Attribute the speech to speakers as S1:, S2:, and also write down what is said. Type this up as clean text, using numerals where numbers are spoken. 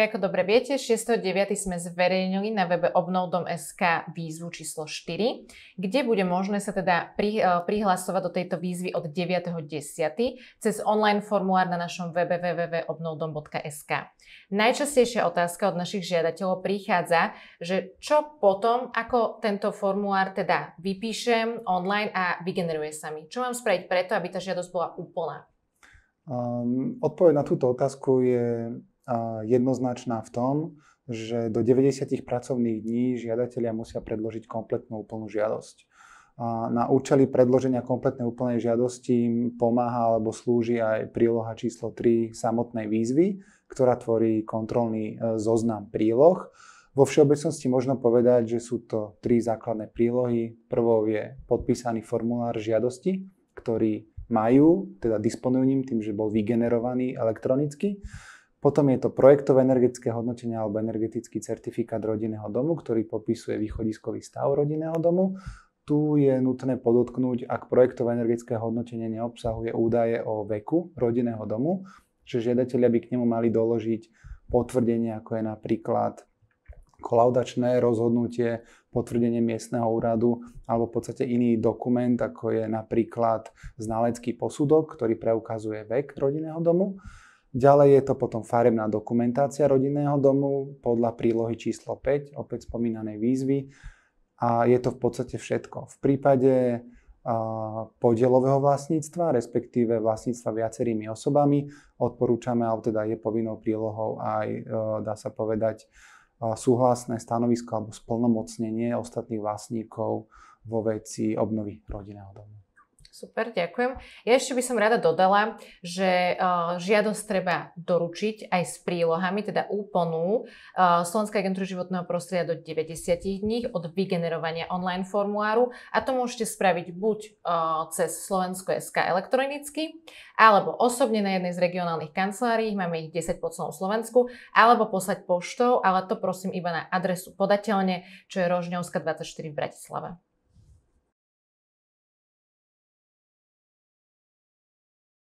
S1: Tak ako dobre viete, 6.9. sme zverejnili na webe obnovdom.sk výzvu číslo 4, kde bude možné sa teda prihlasovať do tejto výzvy od 9.10. cez online formulár na našom webe www.obnovdom.sk. Najčastejšia otázka od našich žiadateľov prichádza, že čo potom, ako tento formulár teda vypíšem online a vygeneruje sa mi. Čo mám spraviť preto, aby tá žiadosť bola úplná?
S2: Odpoveď na túto otázku je jednoznačná v tom, že do 90 pracovných dní žiadatelia musia predložiť kompletnú úplnú žiadosť. Na účely predloženia kompletnej úplnej žiadosti im pomáha alebo slúži aj príloha číslo 3 samotnej výzvy, ktorá tvorí kontrolný zoznam príloh. Vo všeobecnosti možno povedať, že sú to 3 základné prílohy. Prvou je podpísaný formulár žiadosti, ktorý majú, teda disponujú ním tým, že bol vygenerovaný elektronicky. Potom je to projektové energetické hodnotenie alebo energetický certifikát rodinného domu, ktorý popisuje východiskový stav rodinného domu. Tu je nutné podotknúť, ak projektové energetické hodnotenie neobsahuje údaje o veku rodinného domu, že žiadatelia by k nemu mali doložiť potvrdenie, ako je napríklad kolaudačné rozhodnutie, potvrdenie miestneho úradu alebo v podstate iný dokument, ako je napríklad znalecký posudok, ktorý preukazuje vek rodinného domu. Ďalej je to potom farebná dokumentácia rodinného domu podľa prílohy číslo 5, opäť spomínanej výzvy. A je to v podstate všetko. V prípade podielového vlastníctva, respektíve vlastníctva viacerými osobami, odporúčame, alebo teda je povinnou prílohou aj, dá sa povedať, súhlasné stanovisko alebo splnomocnenie ostatných vlastníkov vo veci obnovy rodinného domu.
S1: Super, ďakujem. Ja ešte by som rada dodala, že žiadosť treba doručiť aj s prílohami, teda úplnú Slovenskej agentúry životného prostredia do 90 dní od vygenerovania online formuláru a to môžete spraviť buď cez Slovensko.sk elektronicky, alebo osobne na jednej z regionálnych kancelárií, máme ich 10 po celom Slovensku, alebo poslať poštou, ale to prosím iba na adresu podateľne, čo je Rožňovská 24 v Bratislave.